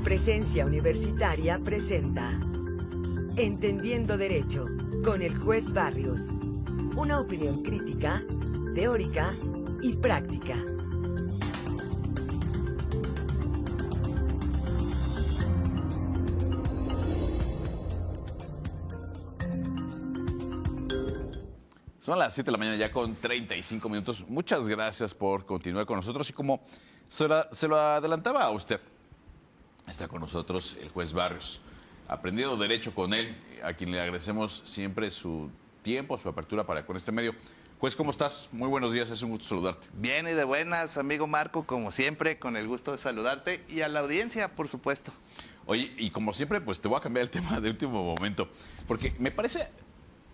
Presencia Universitaria presenta Entendiendo Derecho con el juez Barrios. Una opinión crítica, teórica y práctica. Son las 7 de la mañana ya con 35 minutos. Muchas gracias por continuar con nosotros. Y como se lo adelantaba a usted, está con nosotros el juez Barrios. Aprendido derecho con él, a quien le agradecemos siempre su tiempo, su apertura para con este medio. Juez, ¿cómo estás? Muy buenos días, es un gusto saludarte. Bien y de buenas, amigo Marco, como siempre, con el gusto de saludarte y a la audiencia, por supuesto. Oye, y como siempre, pues te voy a cambiar el tema de último momento, porque me parece,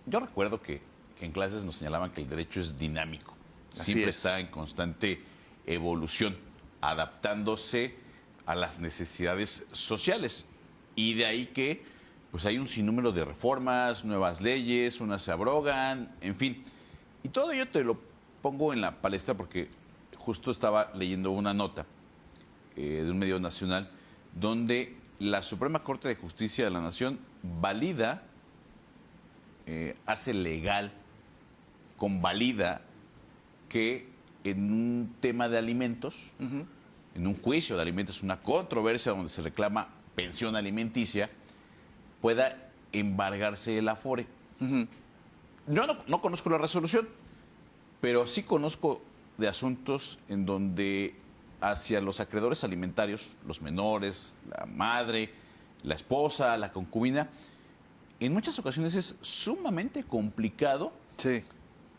yo recuerdo que en clases nos señalaban que el derecho es dinámico, siempre está en constante evolución, adaptándose a las necesidades sociales. Y de ahí que pues hay un sinnúmero de reformas, nuevas leyes, unas se abrogan, en fin. Y todo ello te lo pongo en la palestra porque justo estaba leyendo una nota de un medio nacional donde la Suprema Corte de Justicia de la Nación valida, hace legal, convalida que en un tema de alimentos, en un juicio de alimentos, una controversia donde se reclama pensión alimenticia, pueda embargarse el Afore. Yo no conozco la resolución, pero sí conozco de asuntos en donde hacia los acreedores alimentarios, los menores, la madre, la esposa, la concubina, en muchas ocasiones es sumamente complicado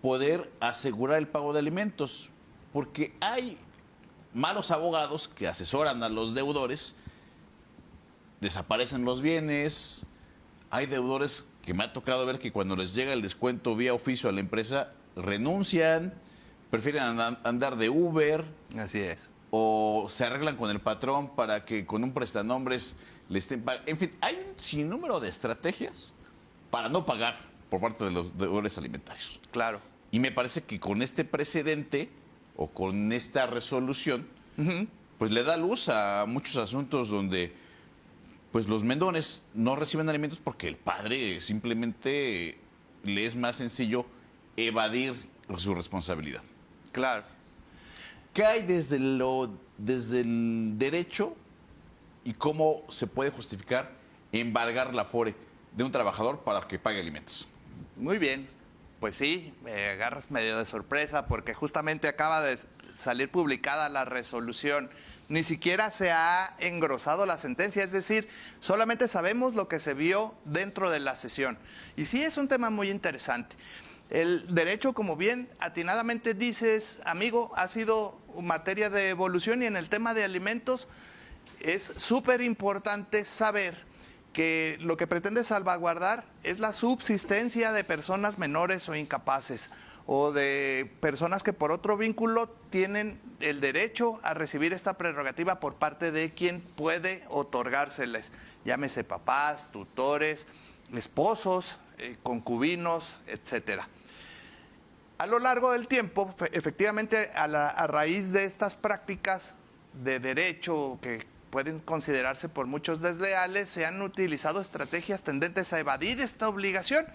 poder asegurar el pago de alimentos, porque hay malos abogados que asesoran a los deudores, desaparecen los bienes, hay deudores que me ha tocado ver que cuando les llega el descuento vía oficio a la empresa, renuncian, prefieren andar de Uber. Así es. O se arreglan con el patrón para que con un prestanombres le estén pagando. En fin, hay un sinnúmero de estrategias para no pagar por parte de los deudores alimentarios. Claro. Y me parece que con este precedente o con esta resolución, pues le da luz a muchos asuntos donde pues los menores no reciben alimentos porque el padre simplemente le es más sencillo evadir su responsabilidad. Claro. ¿Qué hay desde el derecho y cómo se puede justificar embargar la Afore de un trabajador para que pague alimentos? Muy bien. Pues sí, me agarras medio de sorpresa porque justamente acaba de salir publicada la resolución. Ni siquiera se ha engrosado la sentencia, es decir, solamente sabemos lo que se vio dentro de la sesión. Y sí es un tema muy interesante. El derecho, como bien atinadamente dices, amigo, ha sido materia de evolución y en el tema de alimentos es súper importante saber que lo que pretende salvaguardar es la subsistencia de personas menores o incapaces o de personas que por otro vínculo tienen el derecho a recibir esta prerrogativa por parte de quien puede otorgárseles, llámese papás, tutores, esposos, concubinos, etcétera. A lo largo del tiempo, efectivamente, a raíz de estas prácticas de derecho que pueden considerarse por muchos desleales, se han utilizado estrategias tendentes a evadir esta obligación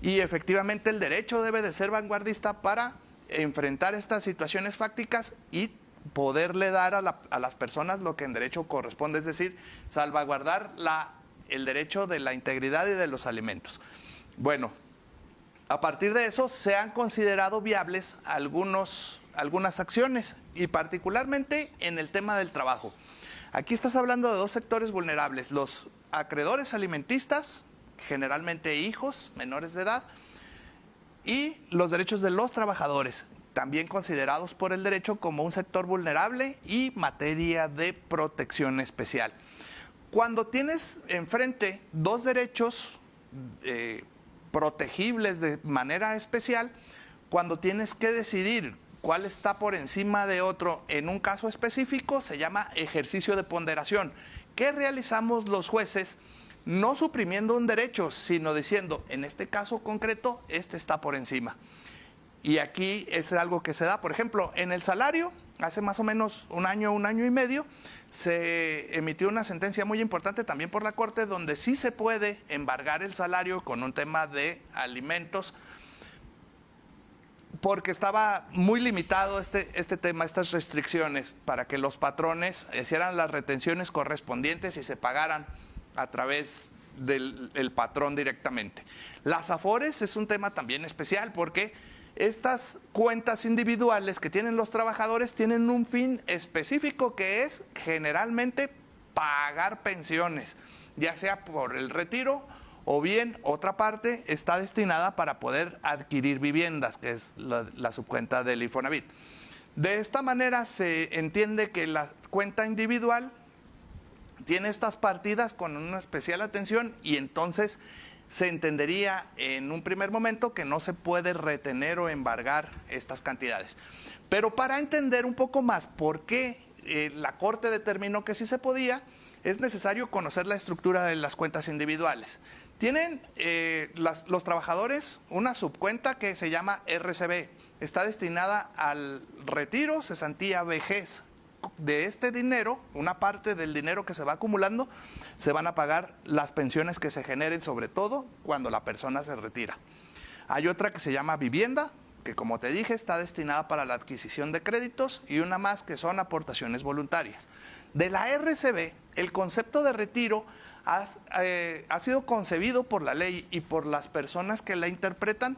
y efectivamente el derecho debe de ser vanguardista para enfrentar estas situaciones fácticas y poderle dar a las personas lo que en derecho corresponde, es decir, salvaguardar el derecho de la integridad y de los alimentos. Bueno, a partir de eso se han considerado viables algunas acciones y particularmente en el tema del trabajo. Aquí estás hablando de dos sectores vulnerables, los acreedores alimentistas, generalmente hijos menores de edad, y los derechos de los trabajadores, también considerados por el derecho como un sector vulnerable y materia de protección especial. Cuando tienes enfrente dos derechos protegibles de manera especial, cuando tienes que decidir cuál está por encima de otro en un caso específico, se llama ejercicio de ponderación. ¿Qué realizamos los jueces? No suprimiendo un derecho, sino diciendo, en este caso concreto, este está por encima. Y aquí es algo que se da, por ejemplo, en el salario, hace más o menos un año y medio, se emitió una sentencia muy importante también por la Corte, donde sí se puede embargar el salario con un tema de alimentos, porque estaba muy limitado este tema, estas restricciones, para que los patrones hicieran las retenciones correspondientes y se pagaran a través del patrón directamente. Las afores es un tema también especial, porque estas cuentas individuales que tienen los trabajadores tienen un fin específico, que es generalmente pagar pensiones, ya sea por el retiro o bien otra parte está destinada para poder adquirir viviendas, que es la subcuenta del Infonavit. De esta manera se entiende que la cuenta individual tiene estas partidas con una especial atención, y entonces se entendería en un primer momento que no se puede retener o embargar estas cantidades. Pero para entender un poco más por qué la Corte determinó que sí se podía, es necesario conocer la estructura de las cuentas individuales. Tienen los trabajadores una subcuenta que se llama RCB. Está destinada al retiro, cesantía, vejez. De este dinero, una parte del dinero que se va acumulando, se van a pagar las pensiones que se generen, sobre todo cuando la persona se retira. Hay otra que se llama vivienda, que como te dije está destinada para la adquisición de créditos, y una más que son aportaciones voluntarias. De la RCB, el concepto de retiro ha sido concebido por la ley y por las personas que la interpretan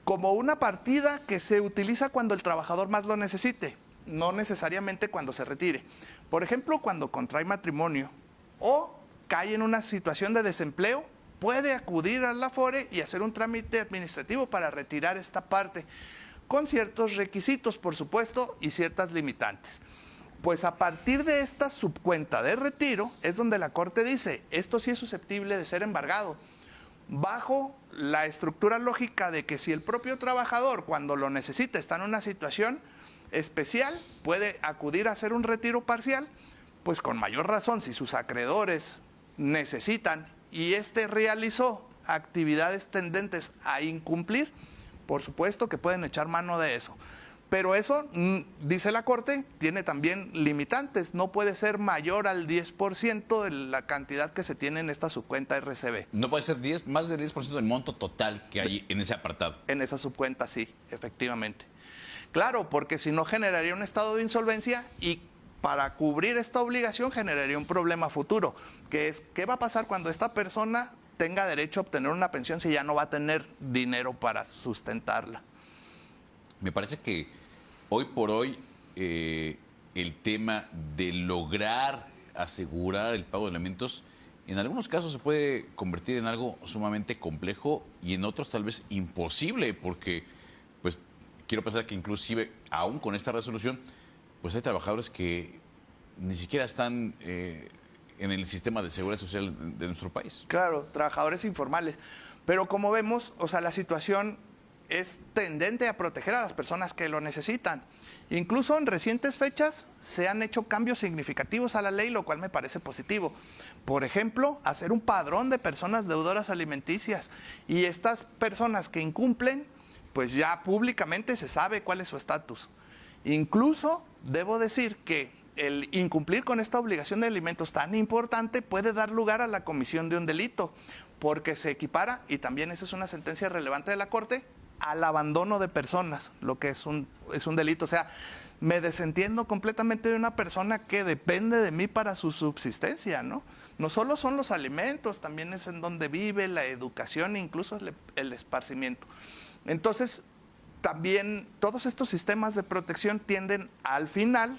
como una partida que se utiliza cuando el trabajador más lo necesite, no necesariamente cuando se retire. Por ejemplo, cuando contrae matrimonio o cae en una situación de desempleo, puede acudir al Afore y hacer un trámite administrativo para retirar esta parte, con ciertos requisitos, por supuesto, y ciertas limitantes. Pues a partir de esta subcuenta de retiro es donde la Corte dice, esto sí es susceptible de ser embargado, bajo la estructura lógica de que si el propio trabajador, cuando lo necesita, está en una situación especial, puede acudir a hacer un retiro parcial, pues con mayor razón, si sus acreedores necesitan y realizó actividades tendentes a incumplir, por supuesto que pueden echar mano de eso. Pero eso, dice la Corte, tiene también limitantes. No puede ser mayor al 10% de la cantidad que se tiene en esta subcuenta RCB. No puede ser más del 10% del monto total que hay en ese apartado. En esa subcuenta, sí, efectivamente. Claro, porque si no generaría un estado de insolvencia, y para cubrir esta obligación generaría un problema futuro, que es, ¿qué va a pasar cuando esta persona tenga derecho a obtener una pensión si ya no va a tener dinero para sustentarla? Me parece que hoy por hoy el tema de lograr asegurar el pago de alimentos en algunos casos se puede convertir en algo sumamente complejo y en otros tal vez imposible, porque pues quiero pensar que inclusive aún con esta resolución pues hay trabajadores que ni siquiera están en el sistema de seguridad social de nuestro país. Claro, trabajadores informales. Pero como vemos, o sea, la situación es tendente a proteger a las personas que lo necesitan. Incluso en recientes fechas se han hecho cambios significativos a la ley, lo cual me parece positivo. Por ejemplo, hacer un padrón de personas deudoras alimenticias, y estas personas que incumplen, pues ya públicamente se sabe cuál es su estatus. Incluso debo decir que el incumplir con esta obligación de alimentos tan importante puede dar lugar a la comisión de un delito, porque se equipara, y también eso es una sentencia relevante de la Corte, al abandono de personas, lo que es un delito. O sea, me desentiendo completamente de una persona que depende de mí para su subsistencia, ¿no? No solo son los alimentos, también es en donde vive, la educación, incluso el esparcimiento. Entonces, también todos estos sistemas de protección tienden al final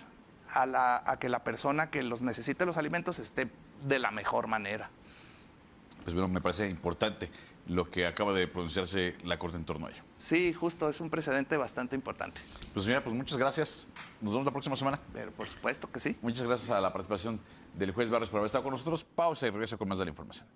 a que la persona que los necesite los alimentos esté de la mejor manera. Pues bueno, me parece importante lo que acaba de pronunciarse la Corte en torno a ello. Sí, justo, es un precedente bastante importante. Pues señora, pues muchas gracias. Nos vemos la próxima semana. Pero por supuesto que sí. Muchas gracias a la participación del juez Barrios por haber estado con nosotros. Pausa y regreso con más de la información.